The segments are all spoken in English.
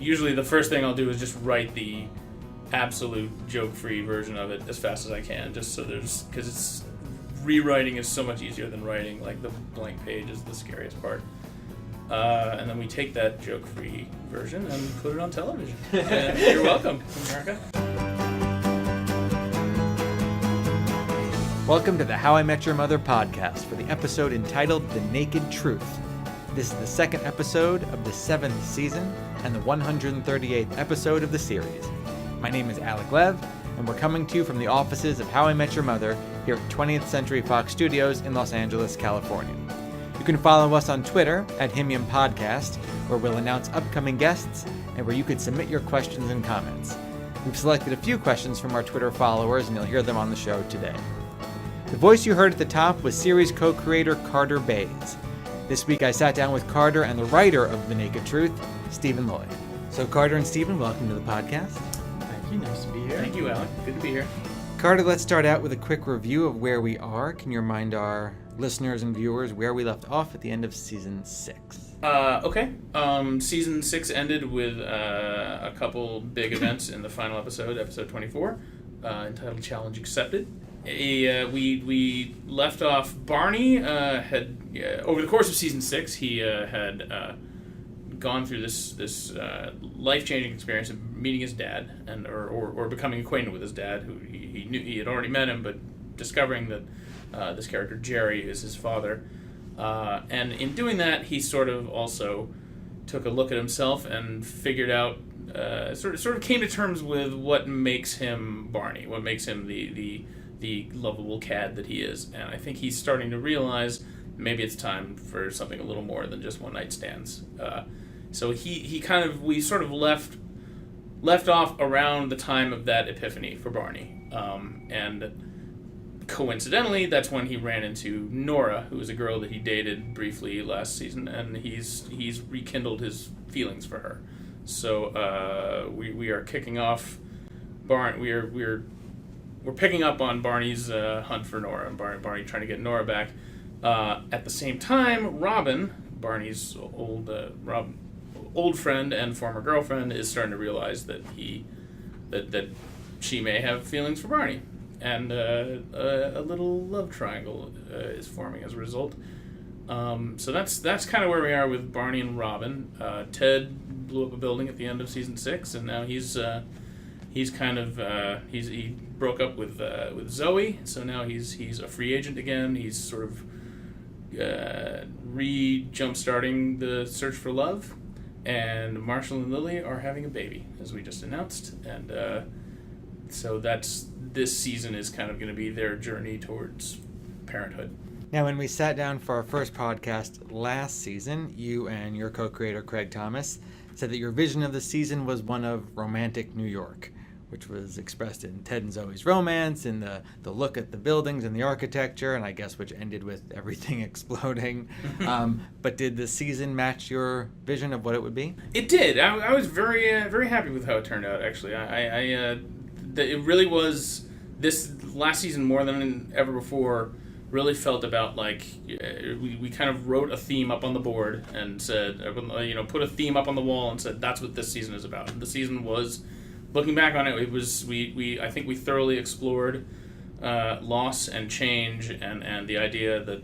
usually the first thing I'll do is just write the absolute joke-free version of it as fast as I can, just so because it's rewriting is so much easier than writing. Like the blank page is the scariest part. And then we take that joke-free version and put it on television. And you're welcome, America. Welcome to the How I Met Your Mother podcast for the episode entitled The Naked Truth. This is the second episode of the 7th season and the 138th episode of the series. My name is Alec Lev, and we're coming to you from the offices of How I Met Your Mother here at 20th Century Fox Studios in Los Angeles, California. You can follow us on Twitter at Himium Podcast, where we'll announce upcoming guests and where you can submit your questions and comments. We've selected a few questions from our Twitter followers, and you'll hear them on the show today. The voice you heard at the top was series co-creator Carter Bays. This week I sat down with Carter and the writer of The Naked Truth, Stephen Lloyd. So Carter and Stephen, welcome to the podcast. Thank you, nice to be here. Thank you, Alec. Good to be here. Carter, let's start out with a quick review of where we are. Can you remind our listeners and viewers where we left off at the end of season 6? Okay. Season 6 ended with a couple big events in the final episode 24, entitled Challenge Accepted. We left off. Barney had over the course of season 6, he had gone through this life-changing experience of meeting his dad and or becoming acquainted with his dad, who he knew he had already met him, but discovering that this character Jerry is his father, and in doing that, he sort of also took a look at himself and figured out sort of came to terms with what makes him Barney, what makes him the lovable cad that he is. And I think he's starting to realize maybe it's time for something a little more than just one night stands. So we sort of left off around the time of that epiphany for Barney. And coincidentally, that's when he ran into Nora, who was a girl that he dated briefly last season, and he's rekindled his feelings for her. So we are kicking off We're picking up on Barney's hunt for Nora, and Barney trying to get Nora back. At the same time, Robin, Barney's old friend and former girlfriend, is starting to realize that that she may have feelings for Barney, and a little love triangle is forming as a result. So that's kind of where we are with Barney and Robin. Ted blew up a building at the end of season 6, and now he broke up with Zoe, so now he's a free agent again. He's sort of jump-starting the search for love, and Marshall and Lily are having a baby, as we just announced, and so this season is kind of going to be their journey towards parenthood. Now, when we sat down for our first podcast last season, you and your co-creator Craig Thomas said that your vision of the season was one of romantic New York, which was expressed in Ted and Zoe's romance, in the look at the buildings and the architecture, and I guess which ended with everything exploding. But did the season match your vision of what it would be? It did. I was very very happy with how it turned out, actually. It really was, this last season more than ever before, really felt about like we kind of wrote a theme up on the board and said, put a theme up on the wall and said, that's what this season is about. The season was, looking back on it, I think we thoroughly explored loss and change and the idea that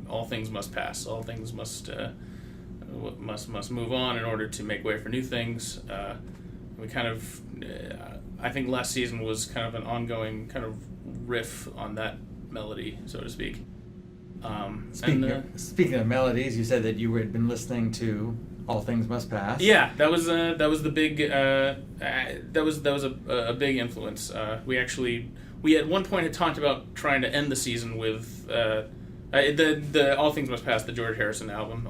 all things must pass, all things must move on in order to make way for new things. We kind of, I think last season was kind of an ongoing kind of riff on that melody, so to speak. Speaking of melodies, you said that you had been listening to All Things Must Pass. Yeah, that was the big that was a big influence. We at one point had talked about trying to end the season with the All Things Must Pass, the George Harrison album.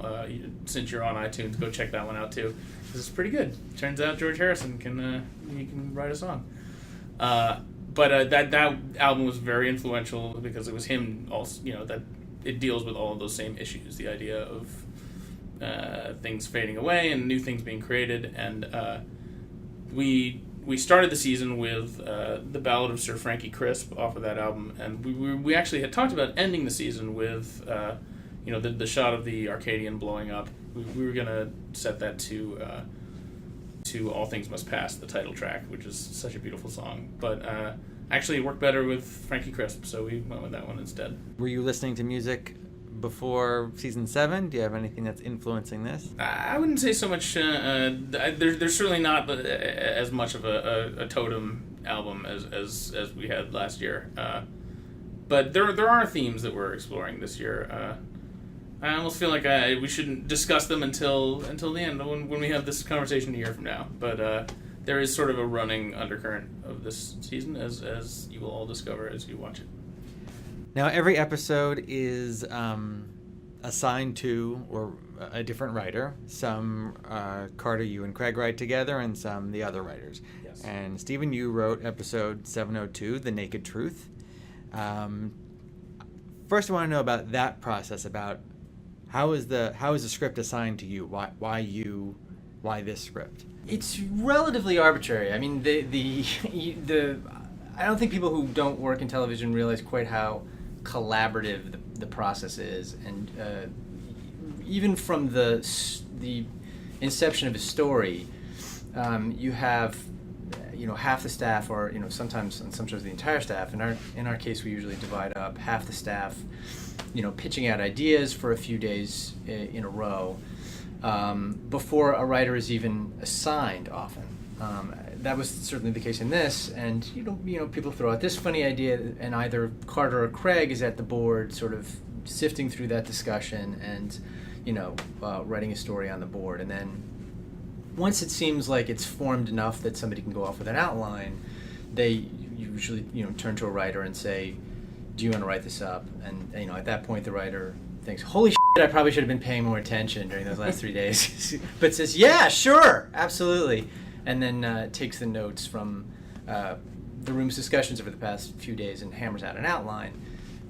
Since you're on iTunes, go check that one out too. This is pretty good. Turns out George Harrison can write a song. But that album was very influential because it was him also, that it deals with all of those same issues, the idea of things fading away and new things being created. And we started the season with the Ballad of Sir Frankie Crisp off of that album, and we actually had talked about ending the season with the shot of the Arcadian blowing up. We were gonna set that to to All Things Must Pass, the title track, which is such a beautiful song. But actually, it worked better with Frankie Crisp, so we went with that one instead. Were you listening to music before season 7? Do you have anything that's influencing this? I wouldn't say so much. There's certainly not as much of a totem album as we had last year. But there are themes that we're exploring this year. I almost feel like we shouldn't discuss them until the end, when we have this conversation a year from now. But there is sort of a running undercurrent of this season, as you will all discover as you watch it. Now, every episode is assigned to or a different writer. Some Carter, you and Craig write together, and some the other writers. Yes. And Stephen, you wrote episode 702, The Naked Truth. First, I want to know about that process. About how is the script assigned to you? Why this script? It's relatively arbitrary. I mean, the I don't think people who don't work in television realize quite how collaborative the process is, and even from the inception of a story, you have half the staff, or sometimes on some shows the entire staff. In our case, we usually divide up half the staff, pitching out ideas for a few days in a row before a writer is even assigned. Often, that was certainly the case in this. And people throw out this funny idea, and either Carter or Craig is at the board, sort of sifting through that discussion and writing a story on the board, and then once it seems like it's formed enough that somebody can go off with an outline, they usually turn to a writer and say, do you want to write this up? And at that point the writer thinks, holy shit, I probably should have been paying more attention during those last 3 days, but says, yeah, sure, absolutely, and then takes the notes from the room's discussions over the past few days and hammers out an outline,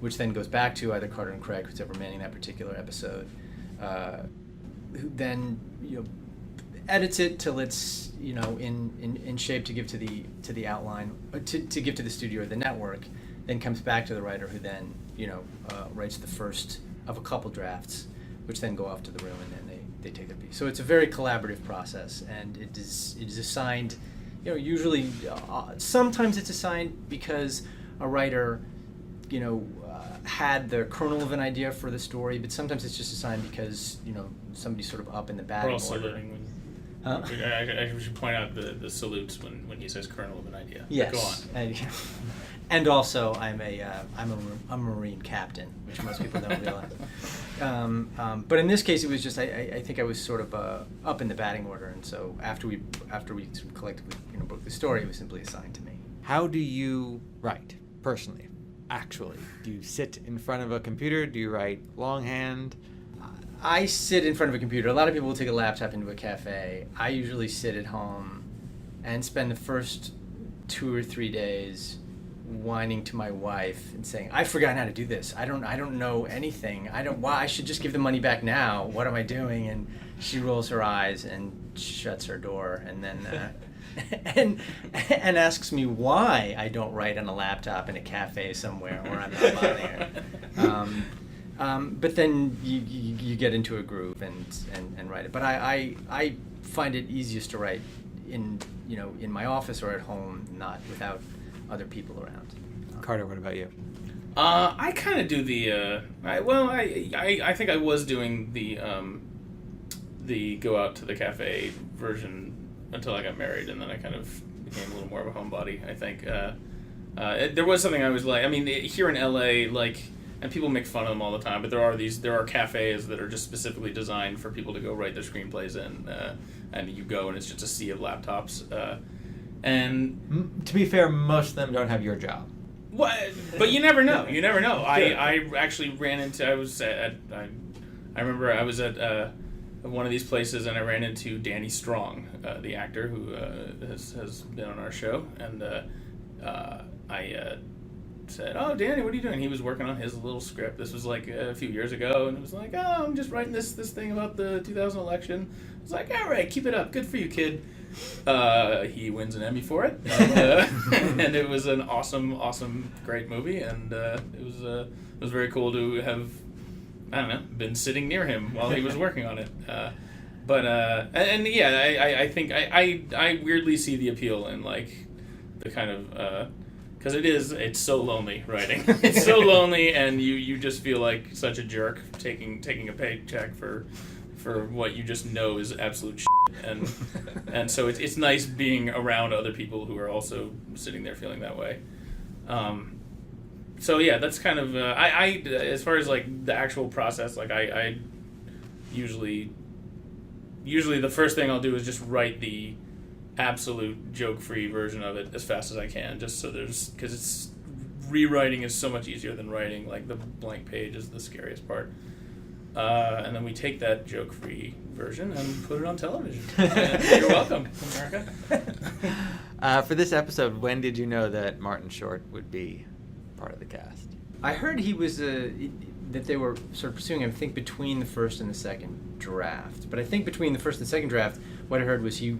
which then goes back to either Carter and Craig, who's ever manning that particular episode, who then edits it till it's in shape to give to the outline, to give to the studio or the network, then comes back to the writer, who then writes the first of a couple drafts, which then go off to the room, and then they take their piece. So it's a very collaborative process, and it is assigned. Usually, sometimes it's assigned because a writer had the kernel of an idea for the story, but sometimes it's just assigned because somebody's sort of up in the batting We're all order. saluting I should point out the salutes when he says kernel of an idea. Yes. Go on. And also, I'm a Marine captain, which most people don't realize. But in this case, it was just I think I was sort of up in the batting order, and so after we sort of collectively broke the story, it was simply assigned to me. How do you write personally? Actually, do you sit in front of a computer? Do you write longhand? I sit in front of a computer. A lot of people will take a laptop into a cafe. I usually sit at home and spend the first 2 or 3 days whining to my wife and saying, I've forgotten how to do this. I don't know anything. I should just give the money back now. What am I doing? And she rolls her eyes and shuts her door, and then and asks me why I don't write on a laptop in a cafe somewhere where I'm not on there. But then you get into a groove and write it. But I find it easiest to write in my office or at home, not without other people around. Carter, what about you? I kind of do the. I think I was doing the go out to the cafe version until I got married, and then I kind of became a little more of a homebody. I think there was something I was like. I mean, here in LA, and people make fun of them all the time, but there are cafes that are just specifically designed for people to go write their screenplays in, and you go and it's just a sea of laptops. And to be fair, most of them don't have your job. What? But you never know. You never know. I actually ran into. I remember I was at one of these places, and I ran into Danny Strong, the actor who has been on our show, and I said, "Oh, Danny, what are you doing?" He was working on his little script. This was like a few years ago, and it was like, "Oh, I'm just writing this thing about the 2000 election." I was like, "All right, keep it up. Good for you, kid." He wins an Emmy for it, and it was an awesome, great movie, and it was very cool to have, I don't know, been sitting near him while he was working on it. But and yeah, I think I weirdly see the appeal in like the kind of because it's so lonely writing. It's so lonely, and you just feel like such a jerk taking a paycheck for what you just know is absolute shit. And so it's nice being around other people who are also sitting there feeling that way. So yeah, that's kind of I as far as like the actual process, like I usually the first thing I'll do is just write the absolute joke-free version of it as fast as I can, just so because it's rewriting is so much easier than writing. Like the blank page is the scariest part. And then we take that joke-free version and put it on television. You're welcome, America. For this episode, when did you know that Martin Short would be part of the cast? I heard he was that they were sort of pursuing him, I think, between the first and the second draft. But I think between the first and the second draft, what I heard was he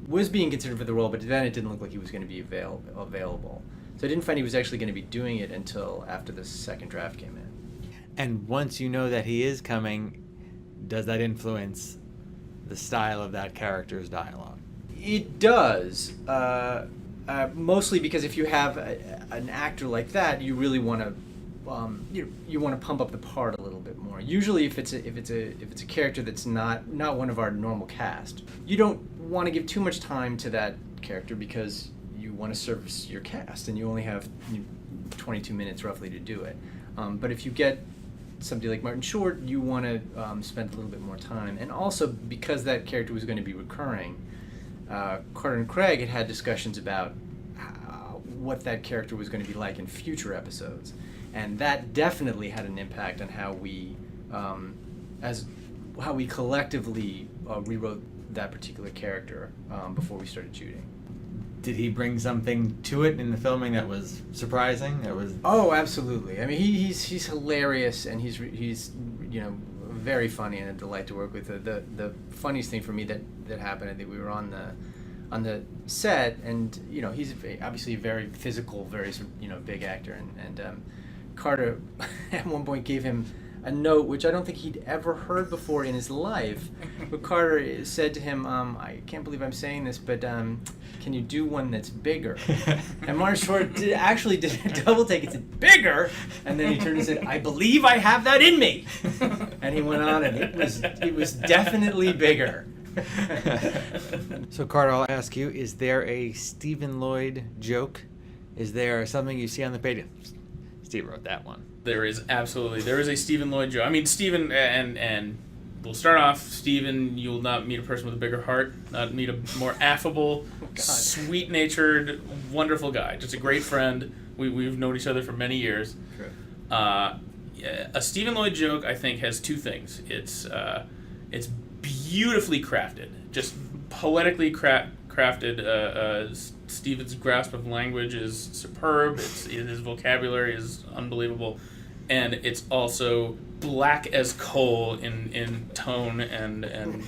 was being considered for the role, but then it didn't look like he was going to be available. So I didn't find he was actually going to be doing it until after the second draft came in. And once you know that he is coming, does that influence the style of that character's dialogue? It does. Mostly because if you have an actor like that, you really want to you want to pump up the part a little bit more. Usually, if it's a character that's not one of our normal cast, you don't want to give too much time to that character because you want to service your cast, and you only have 22 minutes roughly to do it. But if you get somebody like Martin Short, you want to spend a little bit more time, and also because that character was going to be recurring. Carter and Craig had discussions about what that character was going to be like in future episodes, and that definitely had an impact on how we collectively rewrote that particular character before we started shooting. Did he bring something to it in the filming that was surprising? Oh, absolutely. I mean, he's hilarious, and he's very funny and a delight to work with. The funniest thing for me that happened, I think we were on the set, and he's obviously a very physical, very big actor, and Carter at one point gave him a note which I don't think he'd ever heard before in his life. But Carter said to him, "I can't believe I'm saying this, but can you do one that's bigger?" And Martin Short actually did a double take and said, "Bigger?" And then he turned and said, "I believe I have that in me." And he went on, and it was definitely bigger. So Carter, I'll ask you, is there a Stephen Lloyd joke? Is there something you see on the page? Steve wrote that one. There is a Stephen Lloyd joke. I mean, Stephen, and we'll start off, Stephen, you'll not meet a person with a bigger heart, not meet a more affable, sweet-natured, wonderful guy. Just a great friend. We've known each other for many years. True. A Stephen Lloyd joke, I think, has two things. It's beautifully crafted, just poetically crafted. Stephen's grasp of language is superb. His vocabulary is unbelievable, and it's also black as coal in tone and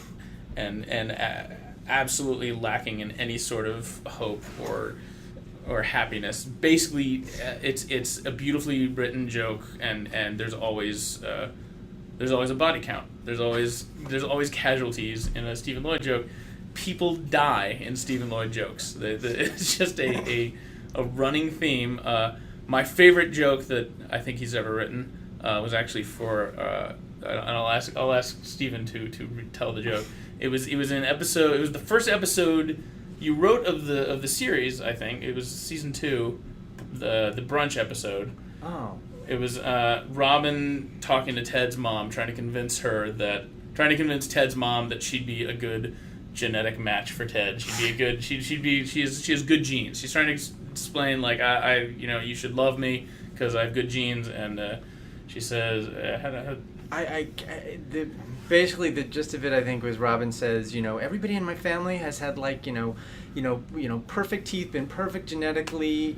absolutely lacking in any sort of hope or happiness. Basically, it's a beautifully written joke, and there's always a body count. There's always casualties in a Stephen Lloyd joke. People die in Stephen Lloyd jokes. It's just a running theme. My favorite joke that I think he's ever written was actually for, and I'll ask Stephen to tell the joke. It was an episode. It was the first episode you wrote of the series. I think it was season 2, the brunch episode. Oh. It was Robin talking to Ted's mom, trying to convince Ted's mom that she'd be a good genetic match for Ted. She has good genes. She's trying to explain, like, you should love me because I have good genes, and she says, basically the gist of it, I think, was Robin says, everybody in my family has had like, perfect teeth, been perfect genetically.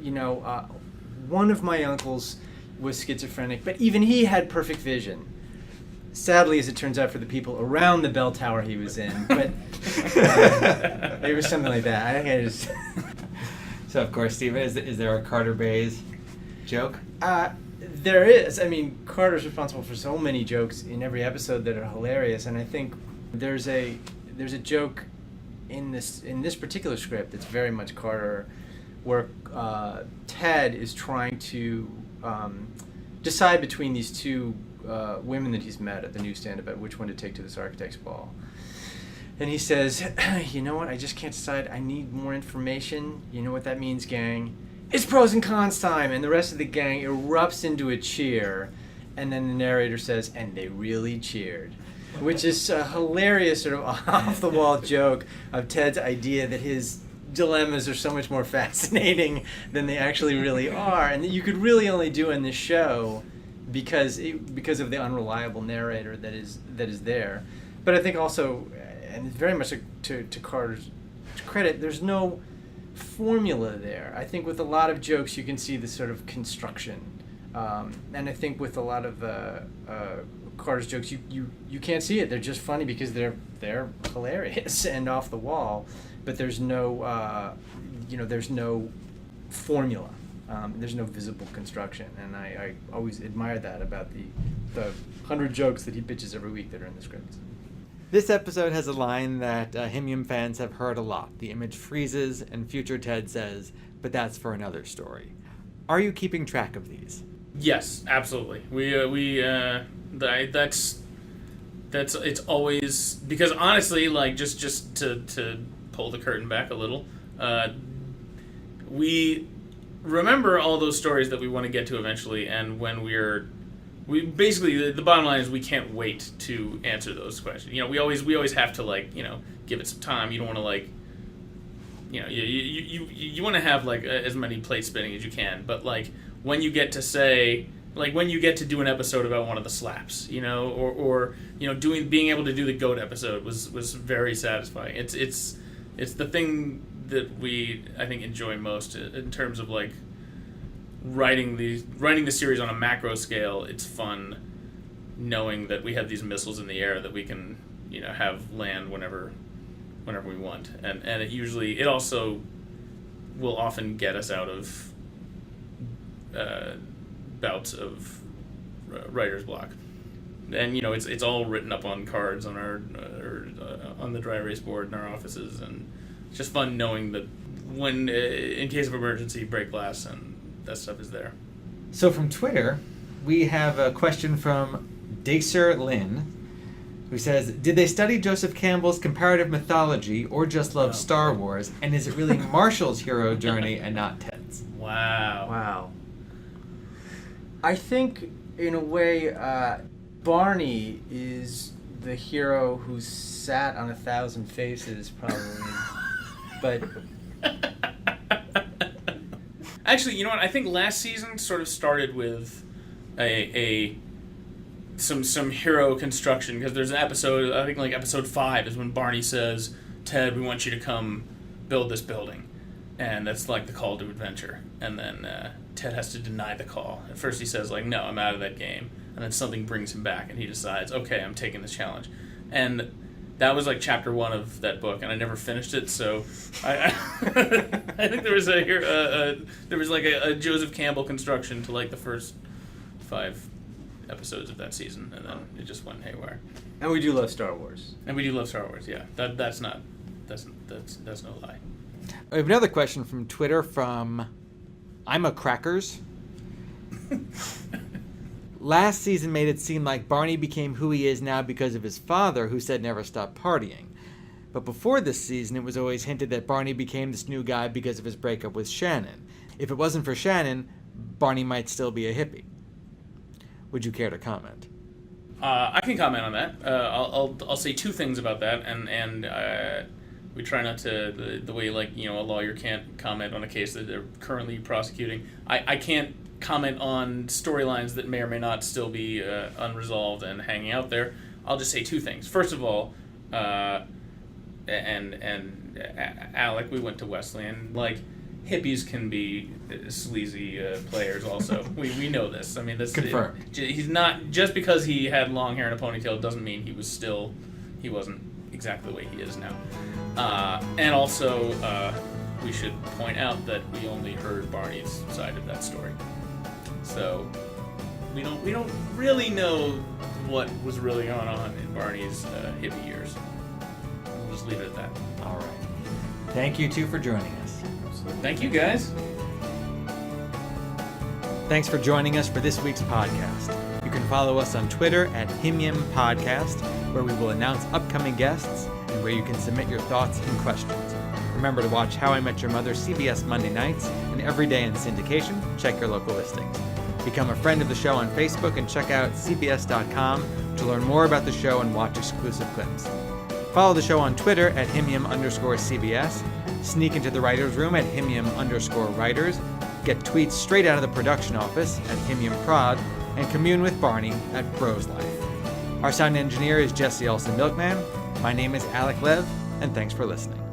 One of my uncles was schizophrenic, but even he had perfect vision. Sadly, as it turns out, for the people around the bell tower he was in, but it was something like that. I think I just. So, of course, Stephen, is there a Carter Bays joke? There is. I mean, Carter's responsible for so many jokes in every episode that are hilarious, and I think There's a joke in this particular script that's very much Carter, where Ted is trying to decide between these two women that he's met at the newsstand about which one to take to this architect's ball. And he says, you know what, I just can't decide. I need more information. You know what that means, gang? It's pros and cons time. And the rest of the gang erupts into a cheer. And then the narrator says, and they really cheered. Which is a hilarious sort of off-the-wall joke of Ted's idea that his dilemmas are so much more fascinating than they actually really are. And that you could really only do in this show because of the unreliable narrator that is there. But I think also, and very much to Carter's credit, there's no formula there. I think with a lot of jokes you can see this sort of construction, and I think with a lot of Carter's jokes you can't see it. They're just funny because they're hilarious and off the wall, but there's no there's no formula. There's no visible construction, and I always admire that about the 100 jokes that he pitches every week that are in the script. This episode has a line that Himium fans have heard a lot. The image freezes, and future Ted says, but that's for another story. Are you keeping track of these? Yes, absolutely. That's it's always, because honestly, like just to pull the curtain back a little, we remember all those stories that we want to get to eventually, and when we basically, the bottom line is we can't wait to answer those questions. We always have to give it some time. You don't want to you want to have as many plates spinning as you can, but when you get to do an episode about one of the slaps, or being able to do the goat episode was very satisfying. It's the thing that I think enjoy most in terms of writing the series on a macro scale. It's fun knowing that we have these missiles in the air that we can have land whenever we want, and it also will often get us out of bouts of writer's block. And it's all written up on cards on our on the dry erase board in our offices, and it's just fun knowing that when in case of emergency, break glass and that stuff is there. So from Twitter, we have a question from Dacer Lynn, who says, did they study Joseph Campbell's comparative mythology or just love Star Wars? And is it really Marshall's hero journey and not Ted's? Wow. I think, in a way, Barney is the hero who sat on 1,000 faces, probably. But actually, you know what? I think last season sort of started with some hero construction, because there's an episode, I think episode 5 is when Barney says, Ted, we want you to come build this building. And that's the call to adventure. And then Ted has to deny the call. At first he says no, I'm out of that game. And then something brings him back and he decides, okay, I'm taking this challenge. And that was chapter 1 of that book, and I never finished it. So I think there was a Joseph Campbell construction to the first 5 episodes of that season, and then it just went haywire. And we do love Star Wars. Yeah. That's no lie. We have another question from Twitter from I'm a Crackers. Last season made it seem like Barney became who he is now because of his father, who said never stop partying. But before this season, it was always hinted that Barney became this new guy because of his breakup with Shannon. If it wasn't for Shannon, Barney might still be a hippie. Would you care to comment? I can comment on that. I'll say 2 things about that, and we try not to, the way a lawyer can't comment on a case that they're currently prosecuting. I can't comment on storylines that may or may not still be unresolved and hanging out there. I'll just say 2 things. First of all, and Alec, we went to Wesleyan. Hippies can be sleazy players also. We know this. I mean, this confirmed. He's not, just because he had long hair and a ponytail doesn't mean he wasn't exactly the way he is now. And also, we should point out that we only heard Barney's side of that story. So we don't really know what was really going on in Barney's hippie years. just leave it at that. All right. Thank you two for joining us. So thank you, guys. Thanks for joining us for this week's podcast. You can follow us on Twitter at Himium Podcast, where we will announce upcoming guests and where you can submit your thoughts and questions. Remember to watch How I Met Your Mother CBS Monday nights and every day in syndication. Check your local listings. Become a friend of the show on Facebook and check out cbs.com to learn more about the show and watch exclusive clips. Follow the show on Twitter at Himium_CBS. Sneak into the writer's room at Himium_writers. Get tweets straight out of the production office at Himium Prod, and commune with Barney at Bros Life. Our sound engineer is Jesse Olsen Milkman. My name is Alec Lev, and thanks for listening.